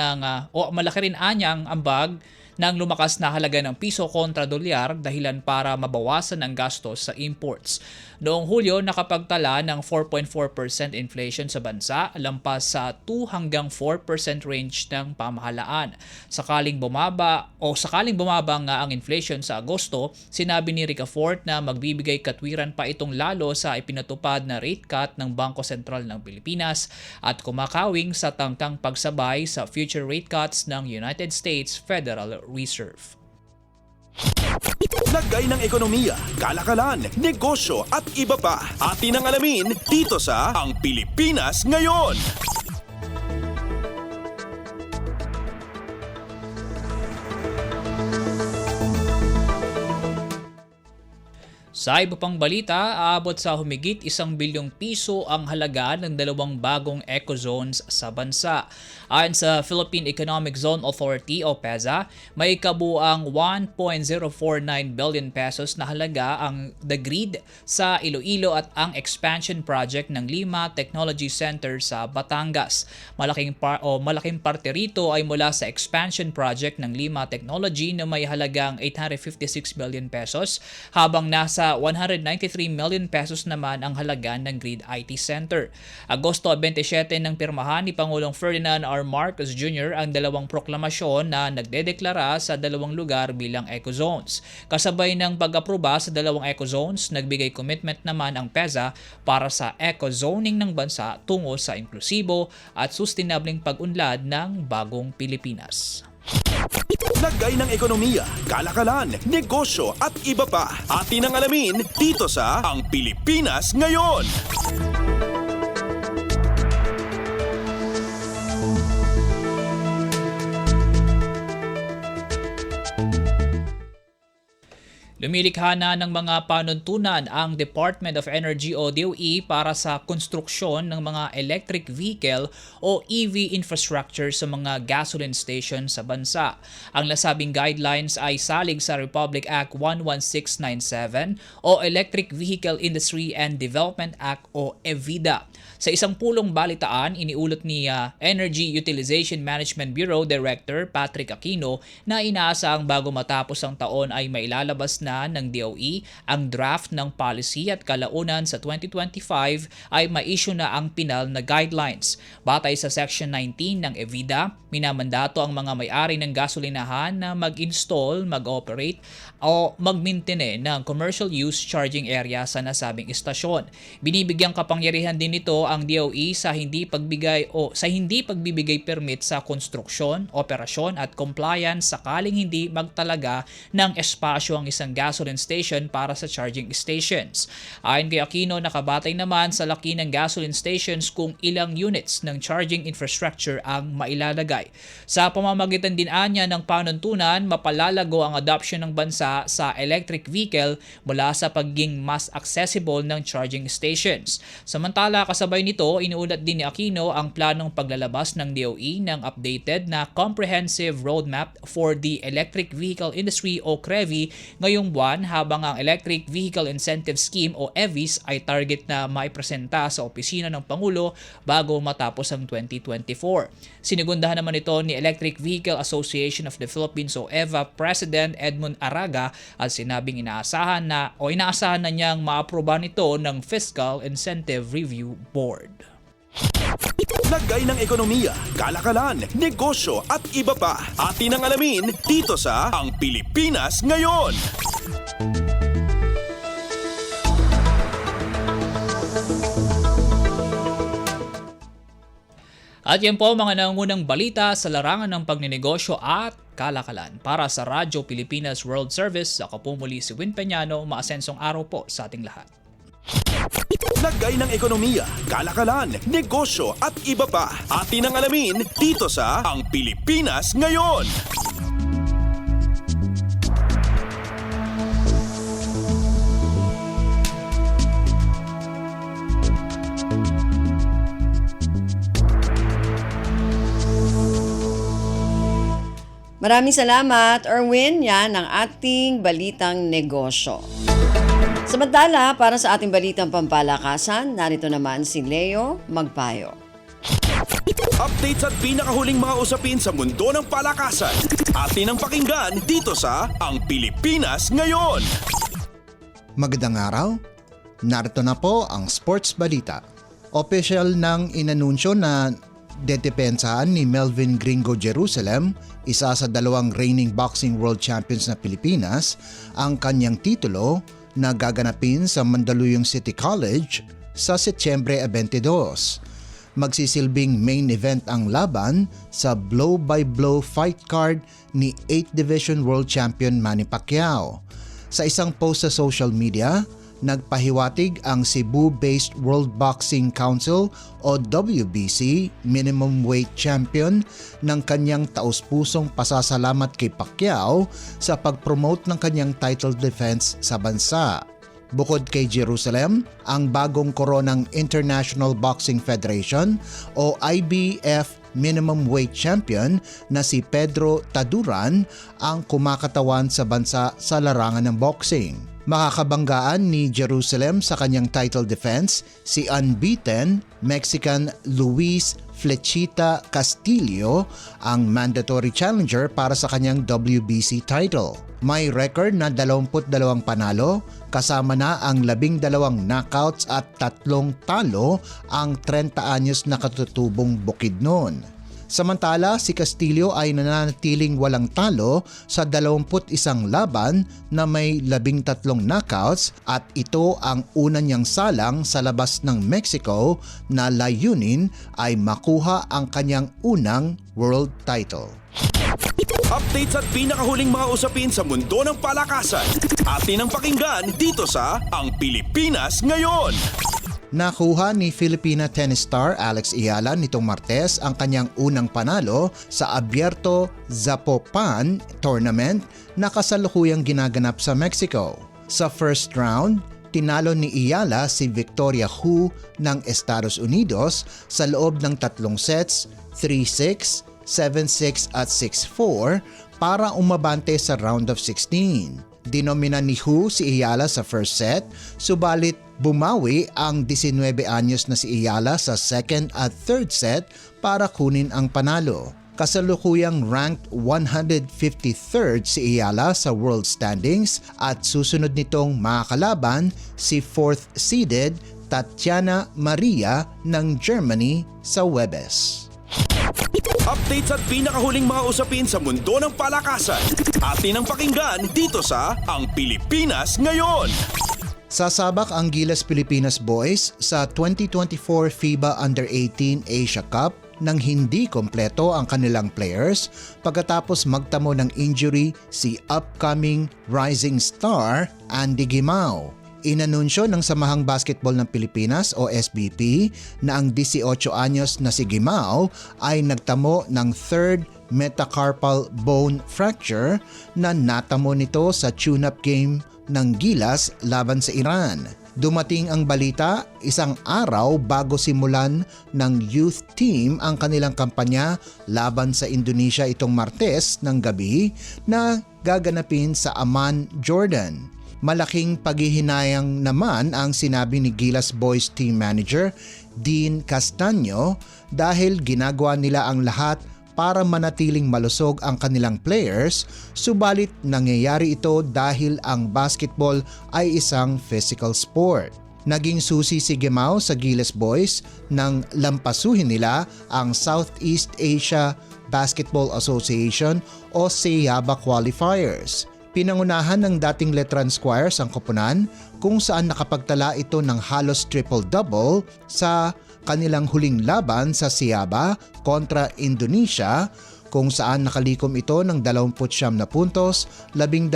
ng lumakas na halaga ng piso kontra dolyar dahilan para mabawasan ang gastos sa imports. Noong Hulyo, nakapagtala ng 4.4% inflation sa bansa, lampas sa 2 hanggang 4% range ng pamahalaan. Sakaling bumaba nga ang inflation sa Agosto, sinabi ni Rica Fort na magbibigay katwiran pa itong lalo sa ipinatupad na rate cut ng Bangko Sentral ng Pilipinas at kumakawing sa tangkang pagsabay sa future rate cuts ng United States Federal Reserve. Lagay ng ekonomiya, kalakalan, negosyo at iba pa. Atin ang alamin dito sa Ang Pilipinas Ngayon. Sa iba pang balita, aabot sa humigit 1 bilyong piso ang halaga ng 2 bagong eco-zones sa bansa. Ayon sa Philippine Economic Zone Authority o PEZA, may kabuang 1.049 billion pesos na halaga ang The Grid sa Iloilo at ang expansion project ng Lima Technology Center sa Batangas. Malaking parte rito ay mula sa expansion project ng Lima Technology na may halagang 856 billion pesos, habang nasa 193 million pesos naman ang halaga ng Grid IT Center. Agosto 27 nang pirmahan ni Pangulong Ferdinand R. Marcos Jr. ang 2 proklamasyon na nagdedeklara sa 2 lugar bilang eco-zones. Kasabay ng pag-aproba sa 2 eco-zones, nagbigay commitment naman ang PEZA para sa eco-zoning ng bansa tungo sa inklusibo at sustainableng pag-unlad ng bagong Pilipinas. Lagay ng ekonomiya, kalakalan, negosyo at iba pa. Atin ang alamin dito sa Ang Pilipinas Ngayon. Lumilikha na ng mga panuntunan ang Department of Energy o DOE para sa konstruksyon ng mga electric vehicle o EV infrastructure sa mga gasoline station sa bansa. Ang nasabing guidelines ay salig sa Republic Act 11697 o Electric Vehicle Industry and Development Act o EVIDA. Sa isang pulong balitaan, iniulat ni Energy Utilization Management Bureau Director Patrick Aquino na inaasahang bago matapos ang taon ay mailalabas na ng DOE ang draft ng policy at kalaunan sa 2025 ay ma-issue na ang pinal na guidelines. Batay sa Section 19 ng EVIDA, minamandato ang mga may-ari ng gasolinahan na mag-install, mag-operate o mag-maintain ng commercial use charging area sa nasabing istasyon. Binibigyang kapangyarihan din nito ang DOE sa hindi pagbibigay permit sa konstruksyon, operasyon at compliance sakaling hindi magtalaga ng espasyo ang isang gasoline station para sa charging stations. Ayon kay Aquino, nakabatay naman sa laki ng gasoline stations kung ilang units ng charging infrastructure ang mailalagay. Sa pamamagitan din anya ng panuntunan, mapalalago ang adoption ng bansa sa electric vehicle mula sa pagiging mas accessible ng charging stations. Samantala, kasabay nito, inuulat din ni Aquino ang planong paglalabas ng DOE ng updated na Comprehensive Roadmap for the Electric Vehicle Industry o CREVI ngayong buwan, habang ang Electric Vehicle Incentive Scheme o EVIS ay target na maipresenta sa opisina ng Pangulo bago matapos ang 2024. Sinigundahan naman ito ni Electric Vehicle Association of the Philippines o EVA President Edmund Araga at sinabing inaasahan na niyang maaproba nito ng Fiscal Incentive Review Board. Lagay ng ekonomiya, kalakalan, negosyo at iba pa. Atin ang alamin dito sa Ang Pilipinas Ngayon. At yan po mga nangungunang balita sa larangan ng pagninegosyo at kalakalan. Para sa Radyo Pilipinas World Service, ako po muli si Win Peñano. Maasensong araw po sa ating lahat. Lagay ng ekonomiya, kalakalan, negosyo at iba pa. Atin ang alamin dito sa Ang Pilipinas Ngayon. Maraming salamat, Erwin. Yan ang ating balitang negosyo. Samantala, para sa ating balitang pampalakasan, narito naman si Leo Magpayo. Updates at pinakahuling mga usapin sa mundo ng palakasan. Atin ang pakinggan dito sa Ang Pilipinas Ngayon. Magandang araw. Narito na po ang sports balita. Official nang inanunsyo na dedepensahan ni Melvin Gringo Jerusalem, isa sa dalawang reigning boxing world champions na Pilipinas, ang kanyang titulo na gaganapin sa Mandaluyong City College sa Setyembre 22. Magsisilbing main event ang laban sa blow-by-blow fight card ni 8th Division World Champion Manny Pacquiao. Sa isang post sa social media, nagpahiwatig ang Cebu-based World Boxing Council o WBC minimum weight champion ng kanyang taus-pusong pasasalamat kay Pacquiao sa pag-promote ng kanyang title defense sa bansa. Bukod kay Jerusalem, ang bagong koronang International Boxing Federation o IBF minimum weight champion na si Pedro Taduran ang kumakatawan sa bansa sa larangan ng boxing. Makakabanggaan ni Jerusalem sa kanyang title defense si unbeaten Mexican Luis Flechita Castillo, ang mandatory challenger para sa kanyang WBC title. May record na 22 panalo, kasama na ang 12 knockouts at 3 talo ang 30 anyos na katutubong Bukidnon. Samantala, si Castillo ay nananatiling walang talo sa 21 laban na may 13 knockouts at ito ang una niyang salang sa labas ng Mexico na layunin ay makuha ang kanyang unang world title. Updates at pinakahuling mga usapin sa mundo ng palakasan. Atin ang pakinggan dito sa Ang Pilipinas Ngayon. Nakuha ni Filipina tennis star Alex Ayala nitong Martes ang kanyang unang panalo sa Abierto Zapopan tournament na kasalukuyang ginaganap sa Mexico. Sa first round, tinalo ni Ayala si Victoria Hu ng Estados Unidos sa loob ng 3 sets, 3-6, 7-6 at 6-4 para umabante sa round of 16. Dinomina ni Hu si Ayala sa first set, subalit bumawi ang 19 anyos na si Ayala sa second at third set para kunin ang panalo. Kasalukuyang ranked 153rd si Ayala sa world standings at susunod nitong makakalaban si 4th seeded Tatiana Maria ng Germany sa Webes. Updates at pinakahuling mga usapin sa mundo ng palakasan. Atin ang pakinggan dito sa Ang Pilipinas Ngayon. Sasabak ang Gilas Pilipinas Boys sa 2024 FIBA Under-18 Asia Cup nang hindi kompleto ang kanilang players pagkatapos magtamo ng injury si upcoming rising star Andy Gimao. Inanunsyo ng Samahang Basketball ng Pilipinas o SBP na ang 18 anyos na si Gimao ay nagtamo ng third metacarpal bone fracture na natamo nito sa tune-up game ng Gilas laban sa Iran. Dumating ang balita isang araw bago simulan ng youth team ang kanilang kampanya laban sa Indonesia itong Martes ng gabi na gaganapin sa Amman, Jordan. Malaking paghihinayang naman ang sinabi ni Gilas Boys Team Manager Dean Castaño dahil ginagawa nila ang lahat para manatiling malusog ang kanilang players, subalit nangyayari ito dahil ang basketball ay isang physical sport. Naging susi si Gimao sa Gilas Boys nang lampasuhin nila ang Southeast Asia Basketball Association o SEABA qualifiers. Pinangunahan ng dating Letran Squires ang koponan kung saan nakapagtala ito ng halos triple-double sa kanilang huling laban sa SEABA kontra Indonesia kung saan nakalikom ito ng 29 na puntos, 12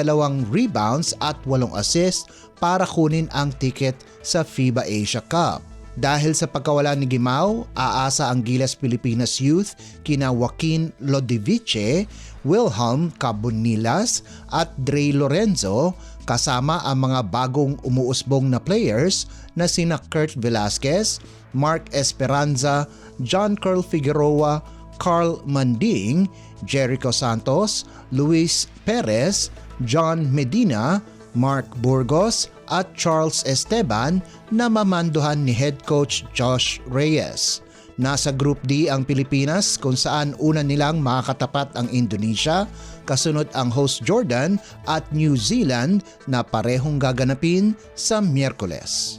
rebounds at 8 assists para kunin ang ticket sa FIBA Asia Cup. Dahil sa pagkawala ni Gimao, aasa ang Gilas Pilipinas Youth kina Joaquin Lodiviche, Wilhelm Cabonilas at Dre Lorenzo kasama ang mga bagong umuusbong na players na sina Kurt Velasquez, Mark Esperanza, John Carl Figueroa, Carl Manding, Jericho Santos, Luis Perez, John Medina, Mark Burgos at Charles Esteban na mamanduhan ni head coach Josh Reyes. Nasa Group D ang Pilipinas kung saan una nilang makakatapat ang Indonesia, kasunod ang host Jordan at New Zealand na parehong gaganapin sa Miyerkules.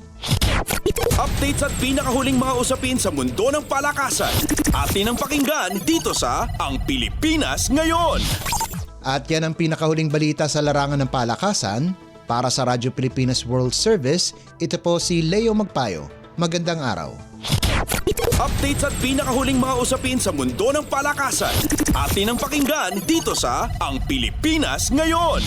Updates at pinakahuling mga usapin sa mundo ng palakasan. Atin ang pakinggan dito sa Ang Pilipinas Ngayon. At yan ang pinakahuling balita sa larangan ng palakasan. Para sa Radyo Pilipinas World Service, ito po si Leo Magpayo. Magandang araw. Updates at pinakahuling mga usapin sa mundo ng palakasan. Atin ang pakinggan dito sa Ang Pilipinas Ngayon.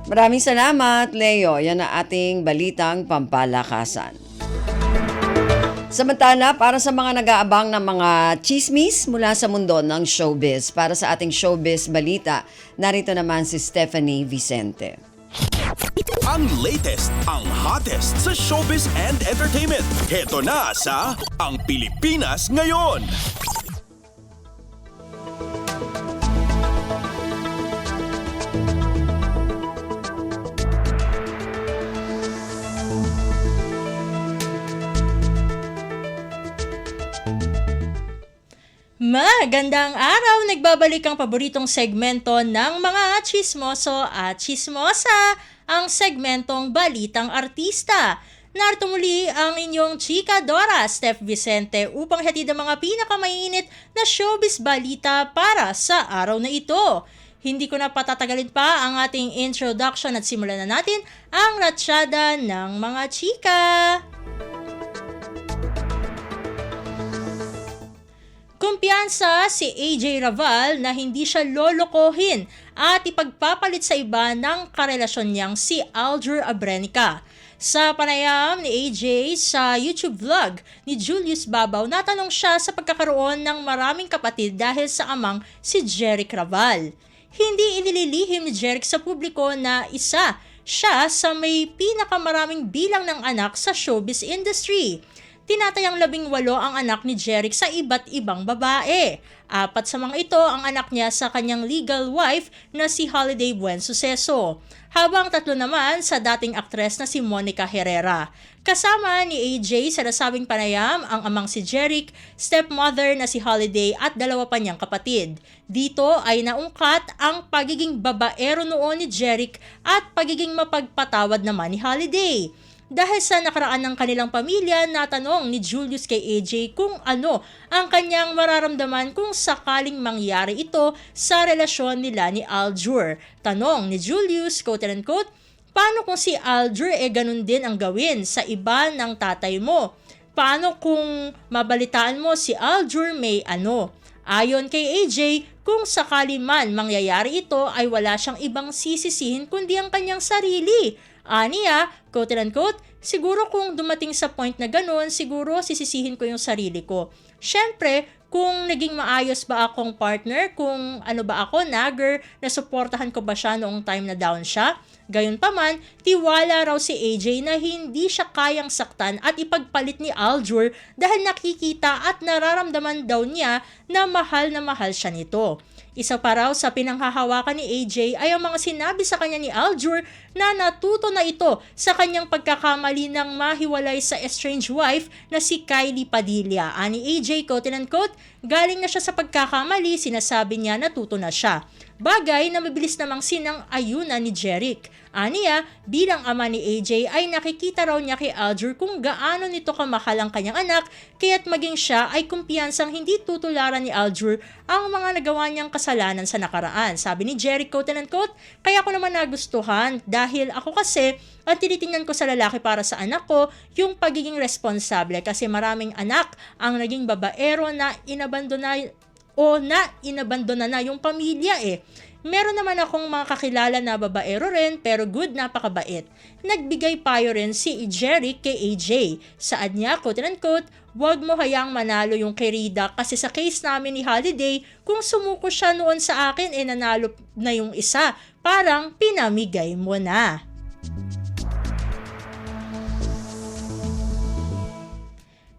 Maraming salamat, Leo. Yan ang ating balitang pampalakasan. Samantala, para sa mga nag-aabang ng mga chismis mula sa mundo ng showbiz, para sa ating showbiz balita, narito naman si Stephanie Vicente. Ang latest, ang hottest sa showbiz and entertainment. Heto na sa Ang Pilipinas Ngayon. Magandang araw! Nagbabalik ang paboritong segmento ng mga chismoso at chismosa, ang segmentong Balitang Artista. Narito muli ang inyong chika Dora, Steph Vicente, upang hatid ang mga pinakamainit na showbiz balita para sa araw na ito. Hindi ko na patatagalin pa ang ating introduction at simulan na natin ang ratsyada ng mga chika. Kumpiyansa si AJ Raval na hindi siya lolokohin at ipagpapalit sa iba ng karelasyon niyang si Aljur Abrenica. Sa panayam ni AJ sa YouTube vlog ni Julius Babaw, natanong siya sa pagkakaroon ng maraming kapatid dahil sa amang si Jeric Raval. Hindi inililihim ni Jeric sa publiko na isa siya sa may pinakamaraming bilang ng anak sa showbiz industry. Tinatayang 18 ang anak ni Jeric sa iba't ibang babae. 4 sa mga ito ang anak niya sa kanyang legal wife na si Holiday Buensuceso, habang 3 naman sa dating aktres na si Monica Herrera. Kasama ni AJ sa nasabing panayam ang amang si Jeric, stepmother na si Holiday at 2 pa niyang kapatid. Dito ay naungkat ang pagiging babaero noon ni Jeric at pagiging mapagpatawad naman ni Holiday. Dahil sa nakaraan ng kanilang pamilya, natanong ni Julius kay AJ kung ano ang kanyang mararamdaman kung sakaling mangyari ito sa relasyon nila ni Aljur. Tanong ni Julius, quote-unquote, paano kung si Aljur ganun din ang gawin sa iba ng tatay mo? Paano kung mabalitaan mo si Aljur may ano? Ayon kay AJ, kung sakali man mangyayari ito ay wala siyang ibang sisisihin kundi ang kanyang sarili. Aniya, quote-unquote, siguro kung dumating sa point na ganun, siguro sisisihin ko yung sarili ko. Syempre, kung naging maayos ba akong partner, kung ano ba ako, nagger, nasuportahan ko ba siya noong time na down siya? Gayunpaman, tiwala raw si AJ na hindi siya kayang saktan at ipagpalit ni Aljur dahil nakikita at nararamdaman daw niya na mahal siya nito. Isa pa raw sa pinanghahawakan ni AJ ay ang mga sinabi sa kanya ni Aljur na natuto na ito sa kanyang pagkakamali ng mahiwalay sa estranged wife na si Kylie Padilla. Ani AJ, quote-unquote, galing na siya sa pagkakamali, sinasabi niya natuto na siya. Bagay na mabilis namang sinang-ayunan ni Jeric. Aniya, bilang ama ni AJ ay nakikita raw niya kay Aljur kung gaano nito kamahal ang kanyang anak, kaya't maging siya ay kumpiyansang hindi tutularan ni Aljur ang mga nagawa niyang kasalanan sa nakaraan. Sabi ni Jeric, quote-unquote, kaya ko naman nagustuhan dahil ako kasi ang tinitingnan ko sa lalaki para sa anak ko yung pagiging responsable kasi maraming anak ang naging babaero na inabandona na yung pamilya eh. Meron naman akong mga kakilala na babaero rin pero good, napakabait. Nagbigay payo rin si Jeric kay AJ. Saad niya, quote-unquote, wag mo hayaang manalo yung Kerida kasi sa case namin ni Holiday, kung sumuko siya noon sa akin nanalo na yung isa. Parang pinamigay mo na.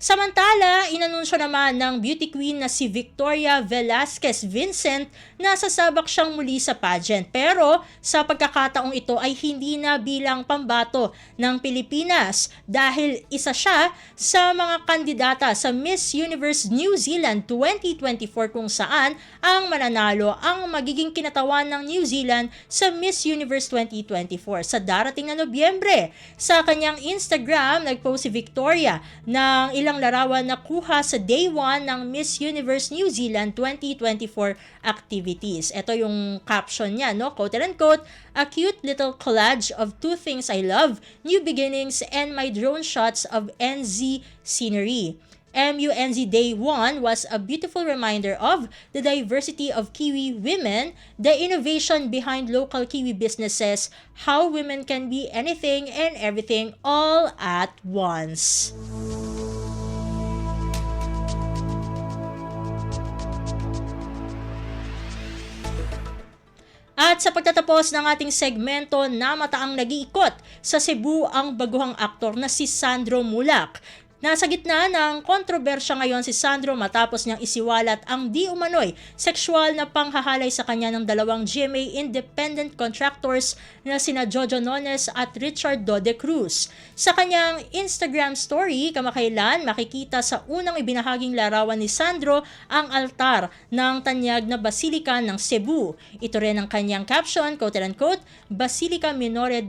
Samantala, inanunsyo naman ng beauty queen na si Victoria Velasquez Vincent na sasabak siyang muli sa pageant. Pero sa pagkakataong ito ay hindi na bilang pambato ng Pilipinas dahil isa siya sa mga kandidata sa Miss Universe New Zealand 2024 kung saan ang mananalo ang magiging kinatawan ng New Zealand sa Miss Universe 2024 sa darating na Nobyembre. Sa kanyang Instagram, nagpost si Victoria ng ilang larawan na kuha sa Day 1 ng Miss Universe New Zealand 2024 activities. Ito yung caption niya, no? Quote and unquote, "A cute little collage of two things I love, new beginnings and my drone shots of NZ scenery. MUNZ Day 1 was a beautiful reminder of the diversity of Kiwi women, the innovation behind local Kiwi businesses, how women can be anything and everything all at once." At sa pagtatapos ng ating segmento na mataang nag-iikot, sa Cebu ang baguhang aktor na si Sandro Mulak. Nasa gitna ng kontrobersya ngayon si Sandro matapos niyang isiwalat ang di umano'y sexual na panghahalay sa kanya ng dalawang GMA independent contractors na sina Jojo Nones at Richard Dode Cruz. Sa kanyang Instagram story, kamakailan makikita sa unang ibinahaging larawan ni Sandro ang altar ng tanyag na Basilica ng Cebu. Ito rin ang kanyang caption, quote and unquote, "Basilica Minore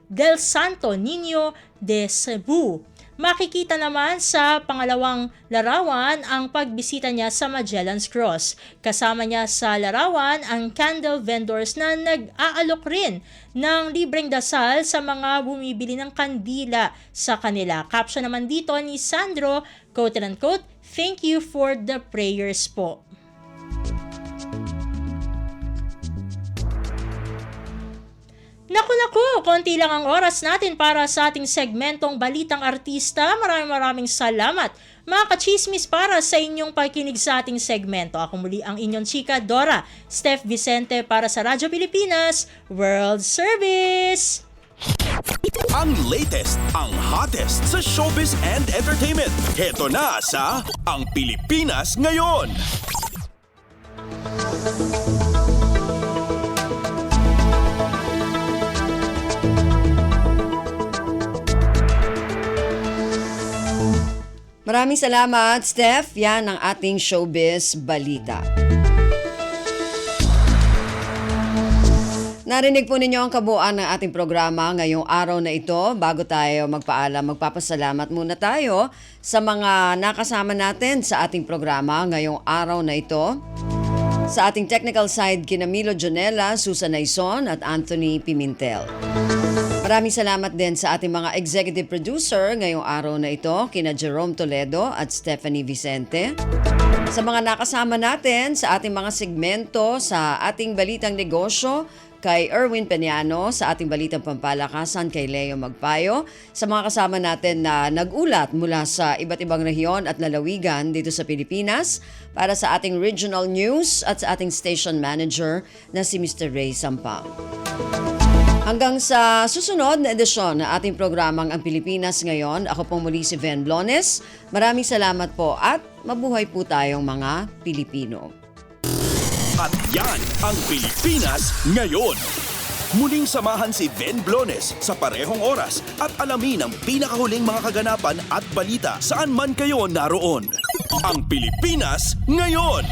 del Santo Niño de Cebu." Makikita naman sa pangalawang larawan ang pagbisita niya sa Magellan's Cross. Kasama niya sa larawan ang candle vendors na nag-aalok rin ng libreng dasal sa mga bumibili ng kandila sa kanila. Caption naman dito ni Sandro, quote and unquote, "Thank you for the prayers po." Naku, konti lang ang oras natin para sa ating segmentong Balitang Artista. Maraming salamat mga kachismis para sa inyong pakikinig sa ating segmento. Ako muli ang inyong chika, Dora Steph Vicente para sa Radyo Pilipinas World Service. Ang latest, ang hottest sa showbiz and entertainment. Heto na sa Ang Pilipinas Ngayon. Maraming salamat, Steph. Yan ang ating showbiz balita. Narinig po ninyo ang kabuuan ng ating programa ngayong araw na ito. Bago tayo magpaalam, magpapasalamat muna tayo sa mga nakasama natin sa ating programa ngayong araw na ito. Sa ating technical side, kina Milo Jonella, Susan Naison at Anthony Pimentel. Maraming salamat din sa ating mga executive producer ngayong araw na ito, kina Jerome Toledo at Stephanie Vicente. Sa mga nakasama natin sa ating mga segmento sa ating Balitang Negosyo, kay Erwin Peñano, sa ating Balitang Pampalakasan kay Leo Magpayo, sa mga kasama natin na nag-ulat mula sa iba't ibang rehiyon at lalawigan dito sa Pilipinas, para sa ating regional news at sa ating station manager na si Mr. Ray Sampang. Hanggang sa susunod na edisyon na ating programang Ang Pilipinas Ngayon, ako pong muli si Ven Blones. Maraming salamat po at mabuhay po tayong mga Pilipino. At yan ang Pilipinas Ngayon. Muling samahan si Ven Blones sa parehong oras at alamin ang pinakahuling mga kaganapan at balita saan man kayo naroon. Ang Pilipinas Ngayon.